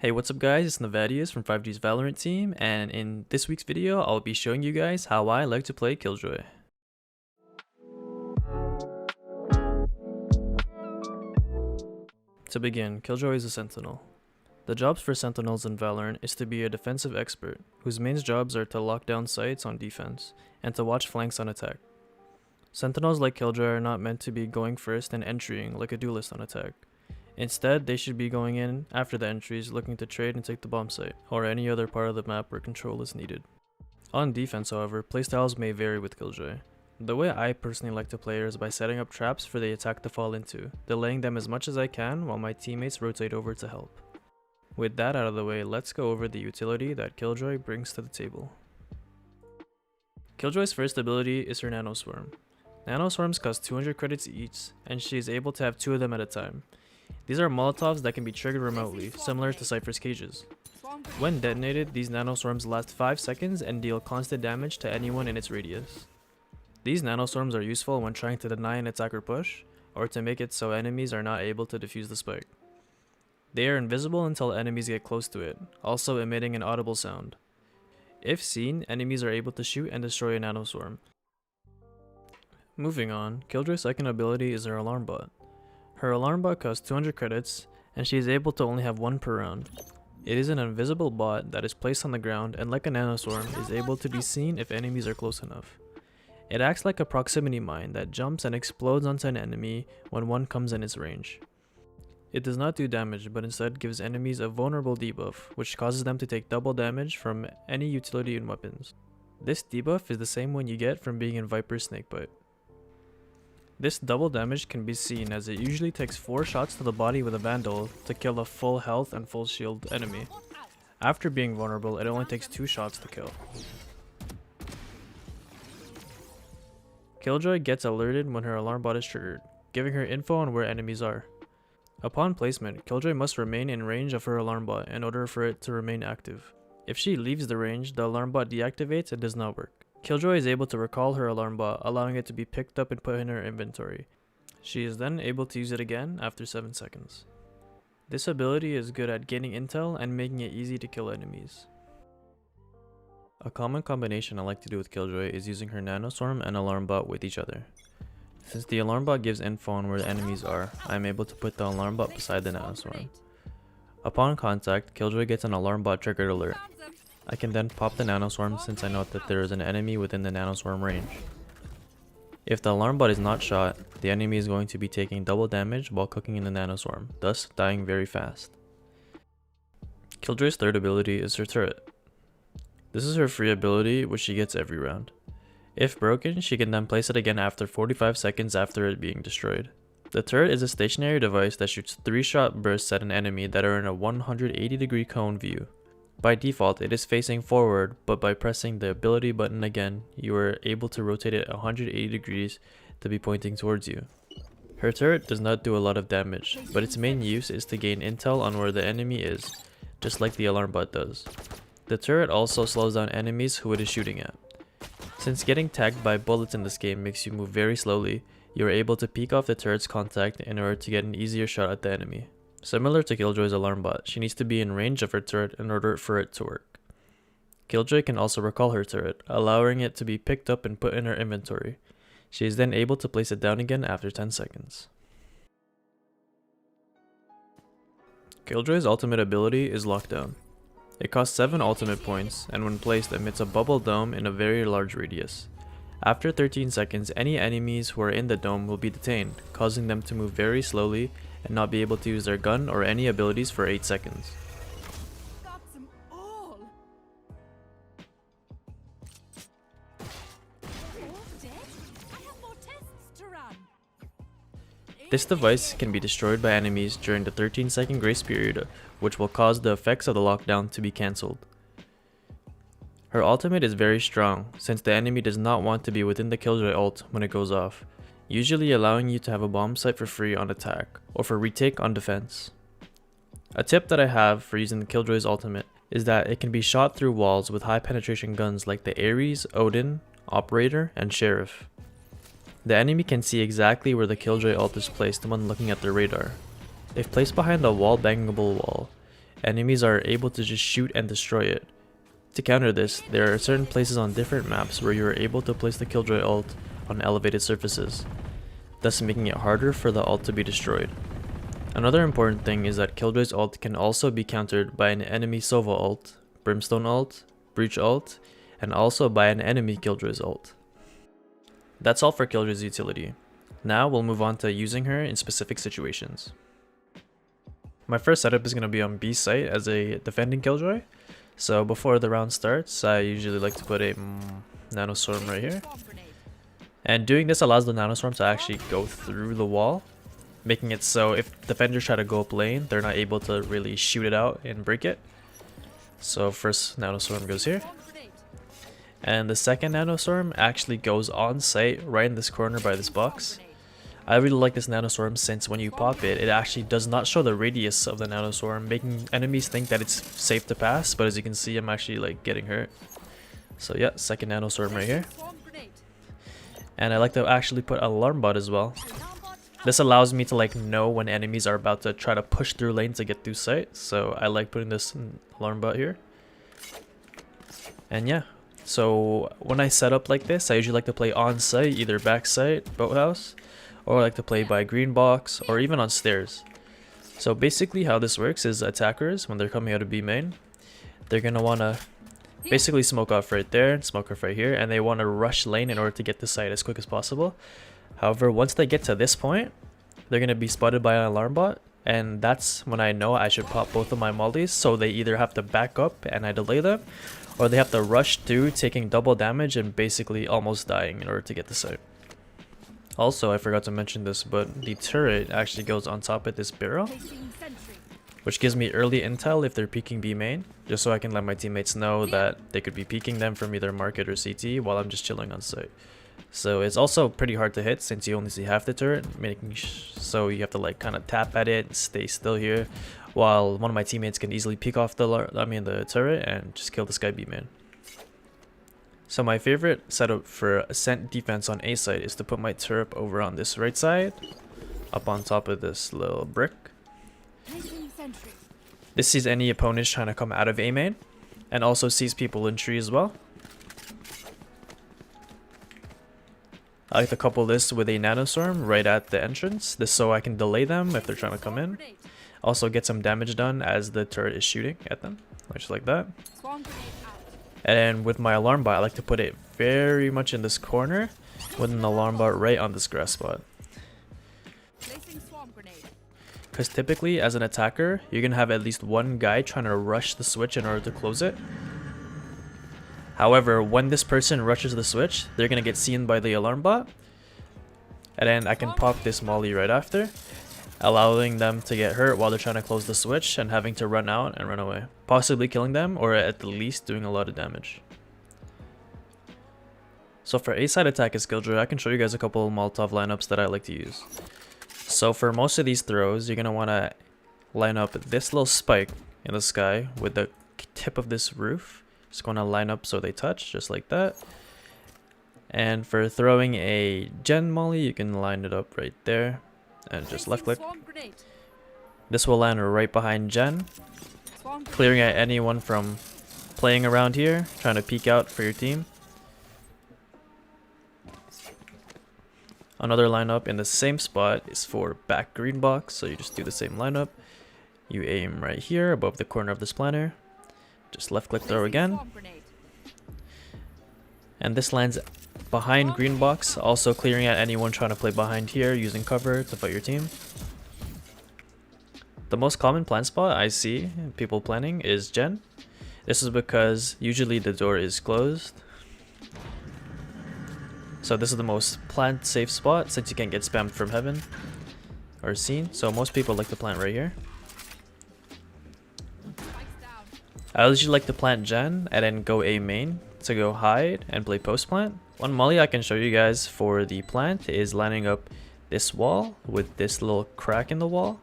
Hey, what's up guys, it's Nvadius from 5G's Valorant team, and in this week's video, I'll be showing you guys how I like to play Killjoy. To begin, Killjoy is a sentinel. The jobs for sentinels in Valorant is to be a defensive expert, whose main jobs are to lock down sites on defense, and to watch flanks on attack. Sentinels like Killjoy are not meant to be going first and entrying like a duelist on attack. Instead, they should be going in after the entries, looking to trade and take the bomb site, or any other part of the map where control is needed. On defense, however, playstyles may vary with Killjoy. The way I personally like to play is by setting up traps for the attack to fall into, delaying them as much as I can while my teammates rotate over to help. With that out of the way, let's go over the utility that Killjoy brings to the table. Killjoy's first ability is her Nanoswarm. Nanoswarms cost 200 credits each, and she is able to have 2 of them at a time. These are Molotovs that can be triggered remotely, similar to Cypher's cages. When detonated, these nanoswarms last 5 seconds and deal constant damage to anyone in its radius. These nanoswarms are useful when trying to deny an attacker push, or to make it so enemies are not able to defuse the spike. They are invisible until enemies get close to it, also emitting an audible sound. If seen, enemies are able to shoot and destroy a nanoswarm. Moving on, Killjoy's second ability is her alarm bot. Her alarm bot costs 200 credits, and she is able to only have 1 per round. It is an invisible bot that is placed on the ground and, like a nanoswarm, is able to be seen if enemies are close enough. It acts like a proximity mine that jumps and explodes onto an enemy when one comes in its range. It does not do damage, but instead gives enemies a vulnerable debuff, which causes them to take double damage from any utility and weapons. This debuff is the same one you get from being in Viper's snakebite. This double damage can be seen as it usually takes 4 shots to the body with a Vandal to kill a full health and full shield enemy. After being vulnerable, it only takes 2 shots to kill. Killjoy gets alerted when her alarm bot is triggered, giving her info on where enemies are. Upon placement, Killjoy must remain in range of her alarm bot in order for it to remain active. If she leaves the range, the alarm bot deactivates and does not work. Killjoy is able to recall her alarm bot, allowing it to be picked up and put in her inventory. She is then able to use it again after 7 seconds. This ability is good at gaining intel and making it easy to kill enemies. A common combination I like to do with Killjoy is using her nanoswarm and alarm bot with each other. Since the alarm bot gives info on where the enemies are, I am able to put the alarm bot beside the nanoswarm. Upon contact, Killjoy gets an alarm bot triggered alert. I can then pop the nanoswarm since I know that there is an enemy within the nanoswarm range. If the alarm bot is not shot, the enemy is going to be taking double damage while cooking in the nanoswarm, thus dying very fast. Killjoy's third ability is her turret. This is her free ability, which she gets every round. If broken, she can then place it again after 45 seconds after it being destroyed. The turret is a stationary device that shoots 3-shot bursts at an enemy that are in a 180-degree cone view. By default, it is facing forward, but by pressing the ability button again, you are able to rotate it 180 degrees to be pointing towards you. Her turret does not do a lot of damage, but its main use is to gain intel on where the enemy is, just like the alarm bot does. The turret also slows down enemies who it is shooting at. Since getting tagged by bullets in this game makes you move very slowly, you are able to peek off the turret's contact in order to get an easier shot at the enemy. Similar to Killjoy's alarm bot, she needs to be in range of her turret in order for it to work. Killjoy can also recall her turret, allowing it to be picked up and put in her inventory. She is then able to place it down again after 10 seconds. Killjoy's ultimate ability is Lockdown. It costs 7 ultimate points, and when placed emits a bubble dome in a very large radius. After 13 seconds, any enemies who are in the dome will be detained, causing them to move very slowly and not be able to use their gun or any abilities for 8 seconds. This device can be destroyed by enemies during the 13-second grace period, which will cause the effects of the lockdown to be cancelled. Her ultimate is very strong, since the enemy does not want to be within the Killjoy ult when it goes off, usually allowing you to have a bomb site for free on attack, or for retake on defense. A tip that I have for using the Killjoy's ultimate is that it can be shot through walls with high penetration guns like the Ares, Odin, Operator, and Sheriff. The enemy can see exactly where the Killjoy ult is placed when looking at their radar. If placed behind a wall bangable wall, enemies are able to just shoot and destroy it. To counter this, there are certain places on different maps where you are able to place the Killjoy ult on elevated surfaces, thus making it harder for the ult to be destroyed. Another important thing is that Killjoy's ult can also be countered by an enemy Sova ult, Brimstone ult, Breach ult, and also by an enemy Killjoy's ult. That's all for Killjoy's utility. Now we'll move on to using her in specific situations. My first setup is going to be on B site as a defending Killjoy. So before the round starts, I usually like to put a nanoswarm right here. And doing this allows the nanoswarm to actually go through the wall, making it so if defenders try to go up lane, they're not able to really shoot it out and break it. So first nanoswarm goes here. And the second nanoswarm actually goes on site right in this corner by this box. I really like this nanoswarm since when you pop it, it actually does not show the radius of the nanoswarm, making enemies think that it's safe to pass, but as you can see, I'm actually like getting hurt. So yeah, second nanoswarm right here. And I like to actually put alarm bot as well. This allows me to like know when enemies are about to try to push through lane to get through site. So I like putting this alarm bot here. And yeah, so when I set up like this, I usually like to play on site, either back site, boathouse, or I like to play by green box, or even on stairs. So basically how this works is attackers, when they're coming out of B main, they're going to want to basically smoke off right there, and smoke off right here, and they want to rush lane in order to get to site as quick as possible. However, once they get to this point, they're going to be spotted by an alarm bot, and that's when I know I should pop both of my mollies, so they either have to back up and I delay them, or they have to rush through taking double damage and basically almost dying in order to get to site. Also, I forgot to mention this, but the turret actually goes on top of this barrel, which gives me early intel if they're peeking B main, just so I can let my teammates know that they could be peeking them from either market or CT while I'm just chilling on site. So it's also pretty hard to hit since you only see half the turret, so you have to like kind of tap at it, stay still here, while one of my teammates can easily peek off the turret and just kill this guy B main. So my favorite setup for ascent defense on A side is to put my turret over on this right side, up on top of this little brick. This sees any opponents trying to come out of A main, and also sees people in tree as well. I like to couple this with a nanoswarm right at the entrance, this so I can delay them if they're trying to come in. Also get some damage done as the turret is shooting at them, just like that. And then with my alarm bot, I like to put it very much in this corner with an alarm bot right on this grass spot. Because typically as an attacker, you're going to have at least one guy trying to rush the switch in order to close it. However, when this person rushes the switch, they're going to get seen by the alarm bot. And then I can pop this molly right after, allowing them to get hurt while they're trying to close the switch and having to run out and run away, possibly killing them or at the least doing a lot of damage. So for A side attack as Killjoy, I can show you guys a couple of Molotov lineups that I like to use. So for most of these throws, you're going to want to line up this little spike in the sky with the tip of this roof. Just going to line up so they touch, just like that. And for throwing a gen molly, you can line it up right there. And just left click. This will land right behind Jen, clearing out anyone from playing around here, trying to peek out for your team. Another lineup in the same spot is for back green box, so you just do the same lineup. You aim right here above the corner of this planner. Just left click throw again. And this lands behind green box, also clearing out anyone trying to play behind here using cover to fight your team. The most common plant spot I see people planning is Gen. This is because usually the door is closed. So this is the most plant safe spot since you can't get spammed from heaven or seen. So most people like to plant right here. I usually like to plant Gen and then go A main to go hide and play post plant. One molly I can show you guys for the plant is lining up this wall with this little crack in the wall.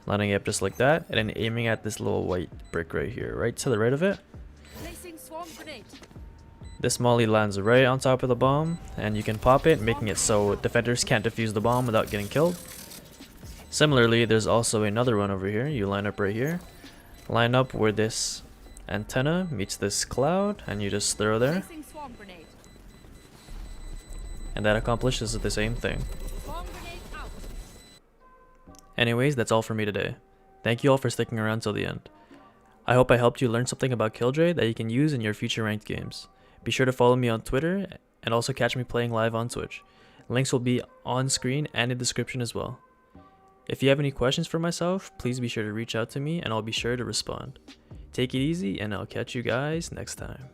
Lining it up just like that, and then aiming at this little white brick right here, right to the right of it. This molly lands right on top of the bomb, and you can pop it, making it so defenders can't defuse the bomb without getting killed. Similarly, there's also another one over here. You line up right here, line up where this antenna meets this cloud, and you just throw there. And that accomplishes the same thing. Anyways, that's all for me today. Thank you all for sticking around till the end. I hope I helped you learn something about Killjoy that you can use in your future ranked games. Be sure to follow me on Twitter and also catch me playing live on Twitch. Links will be on screen and in the description as well. If you have any questions for myself, please be sure to reach out to me and I'll be sure to respond. Take it easy and I'll catch you guys next time.